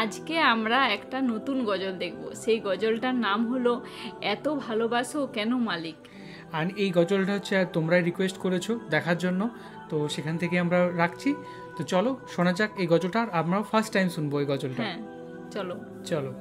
আজকে আমরা একটা নতুন গজল দেখব। সেই গজলটার নাম হলো এত ভালোবাসো কেন মালিক। আর এই গজলটা হচ্ছে তোমরাই রিকোয়েস্ট করেছো দেখার জন্য, তো সেখান থেকে আমরা রাখছি। তো চলো শোনা যাক এই গজলটা। আর আমরা ফার্স্ট টাইম শুনবো এই গজলটা। হ্যাঁ চলো চলো।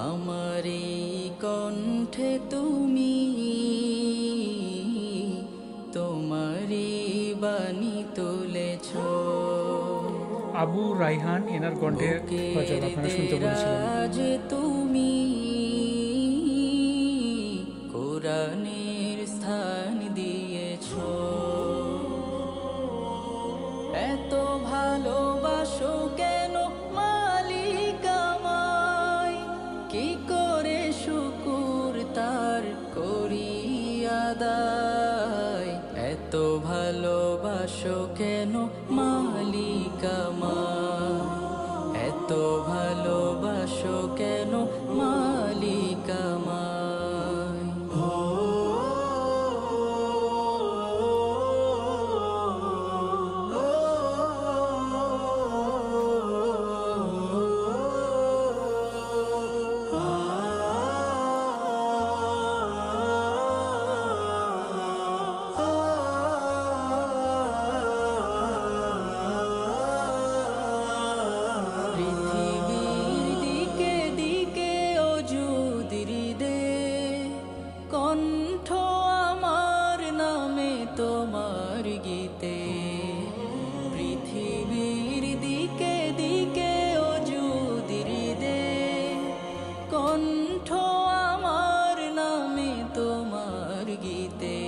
আমারি কণ্ঠে তুমি তোমারি বাণী তুলেছ, আবু রাইহান এনার কণ্ঠে গজল আপনারা শুনতে বলেছিলেন। আজ তুমি কোরআনের স্থান দিয়েছ। এত ভালোবাসো কেন মালিক আমায়, কি করে শুকুর তার করি আদায়। এত ভালোবাসো কেন মালিক আমায়, এত ভালোবাসো কেন মালিক আমায়। পৃথিবীর দিকে দিকে অযুদির দে, কণ্ঠ আমার নামে তোমার গীতে। পৃথিবীর দিকে দিকে অযুদির দে, কণ্ঠ আমার নামে তোমার গীতে।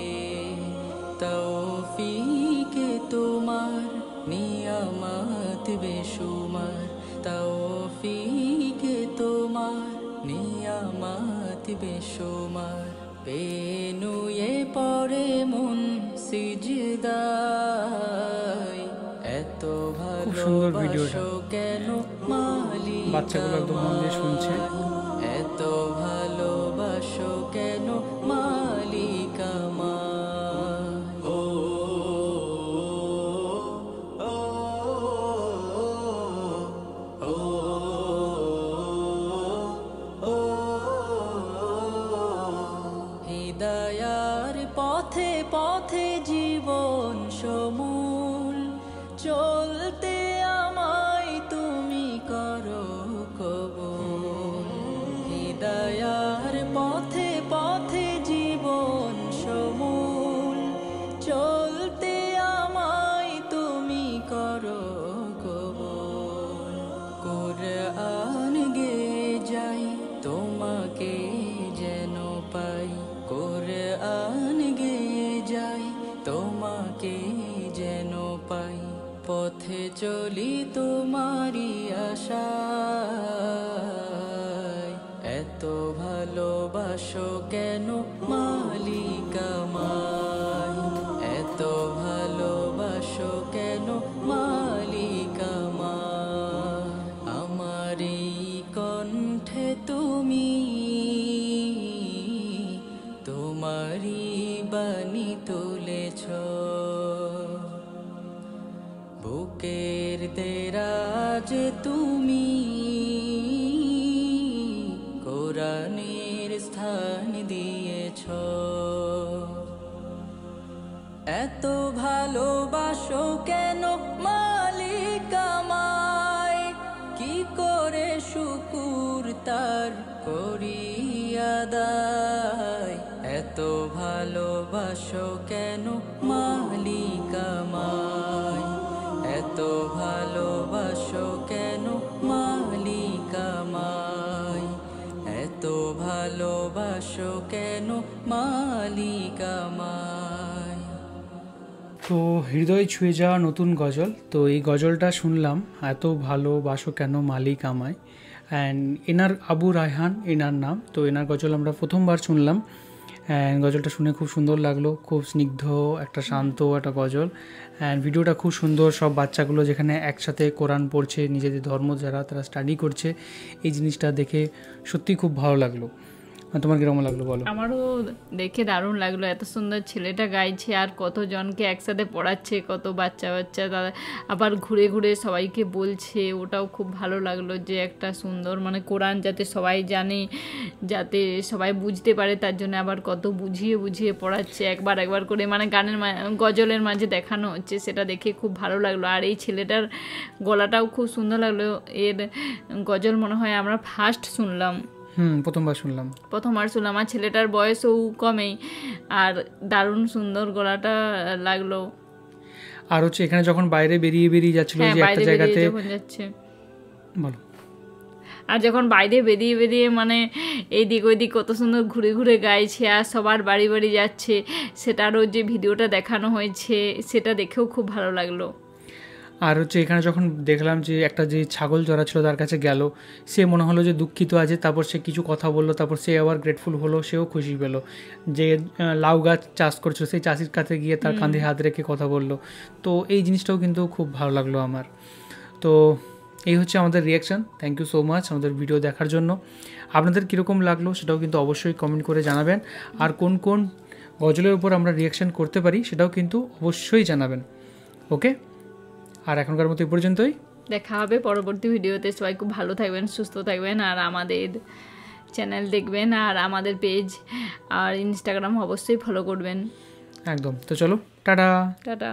তৌফিকে তোমার নিয়ামত বেশুমার, তৌফিকে তোমার নিয়ামত বেশুমার। পেনুয়ে পড়ে মন সিজদায়, এত সুন্দর ভিডিওটা। ভালোবাসো কেন মালিক বাচ্চাগুলো একদম মন দিয়ে শুনছে। এত ভালোবাসো কেন মালিক আমায়। হিদায়ার পথে পথে জীবন সমূল, চলতে আমায় তুমি করো কবুল। হিদায়ার পথে পথে জীবন সমূল, চলতে আমায় তুমি করো কবুল। কোরআন গে যাই তোমাকে যেন পাই, কোরআন গে যাই তোমাকে যেন পাই। পথে চলি তোমারি আশায়, এত ভালোবাসো কেন মালিক আমায়, এত ভালোবাসো কেন মালিক আমায়। আমারি কণ্ঠে তুমি তোমারি বাণী তুলেছ। বুকের দেরাজ তুমি কোরআনের স্থান দিয়েছ। এত ভালোবাসো কেন মালিক আমায়, কি করে শুকুর তার করি আদায়। এত ভালোবাসো কেন মালিক আমায়, এত ভালোবাসো কেন মালিক আমায়, এত ভালোবাসো কেন মালিক আমায়। তো হৃদয় ছুঁয়ে যাওয়া নতুন গজল। তো এই গজলটা শুনলাম, এত ভালোবাসো কেন মালিক আমায়। অ্যান্ড এনার আবু রায়হান এনার নাম। তো এনার গজল আমরা প্রথমবার শুনলাম, অ্যান্ড গজলটা শুনে খুব সুন্দর লাগলো, খুব স্নিগ্ধ একটা শান্ত একটা গজল। অ্যান্ড ভিডিওটা খুব সুন্দর, সব বাচ্চাগুলো যেখানে একসাথে কোরআন পড়ছে, নিজেদের ধর্ম যারা তারা স্টাডি করছে, এই জিনিসটা দেখে সত্যিই খুব ভালো লাগলো। তোমার কীরকম লাগলো বলো? আমারও দেখে দারুণ লাগলো, এত সুন্দর ছেলেটা গাইছে আর কতজনকে একসাথে পড়াচ্ছে, কত বাচ্চা বাচ্চা তারা আবার ঘুরে ঘুরে সবাইকে বলছে, ওটাও খুব ভালো লাগলো যে একটা সুন্দর মানে কোরআন যাতে সবাই জানে, যাতে সবাই বুঝতে পারে, তার জন্য আবার কত বুঝিয়ে বুঝিয়ে পড়াচ্ছে একবার একবার করে, মানে গানের গজলের মাঝে দেখানো হচ্ছে, সেটা দেখে খুব ভালো লাগলো। আর এই ছেলেটার গলাটাও খুব সুন্দর লাগলো, এর গজল মনে হয় আমরা ফার্স্ট শুনলাম, প্রথমবার শুনলাম। আর ছেলেটার বয়সও কমেই, আর দারুণ সুন্দর গলাটা লাগলো। আর হচ্ছে এখানে যখন বাইরে বেরিয়ে যাচ্ছিল যে একটা জায়গাতে যাচ্ছে, বলো, আর যখন বাইরে বেরিয়ে মানে এইদিক ওইদিক কত সুন্দর ঘুরে ঘুরে গাইছে আর সবার বাড়ি বাড়ি যাচ্ছে, সেটারও যে ভিডিওটা দেখানো হয়েছে সেটা দেখেও খুব ভালো লাগলো। আর হচ্ছে এখানে যখন দেখলাম যে একটা যে ছাগল চড়া ছিল তার কাছে গেল, সে মনে হলো যে দুঃখিত আছে, তারপর সে কিছু কথা বললো, তারপর সে আবার গ্রেটফুল হলো, সেও খুশি পেল। যে লাউ গাছ চাষ করছিল সেই চাষির কাছে গিয়ে তার কাঁধে হাত রেখে কথা বললো, তো এই জিনিসটাও কিন্তু খুব ভালো লাগলো আমার। তো এই হচ্ছে আমাদের reaction. Thank you so much আমাদের ভিডিও দেখার জন্য। আপনাদের কীরকম লাগলো সেটাও কিন্তু অবশ্যই কমেন্ট করে জানাবেন, আর কোন কোন গজলের উপর আমরা রিয়াকশান করতে পারি সেটাও কিন্তু অবশ্যই জানাবেন। ওকে, আর এখনকার মতো এই পর্যন্তই, দেখা হবে পরবর্তী ভিডিওতে। সবাই খুব ভালো থাকবেন, সুস্থ থাকবেন, আর আমাদের চ্যানেল দেখবেন, আর আমাদের পেজ আর ইনস্টাগ্রাম অবশ্যই ফলো করবেন। একদম। তো চলো, টাটা।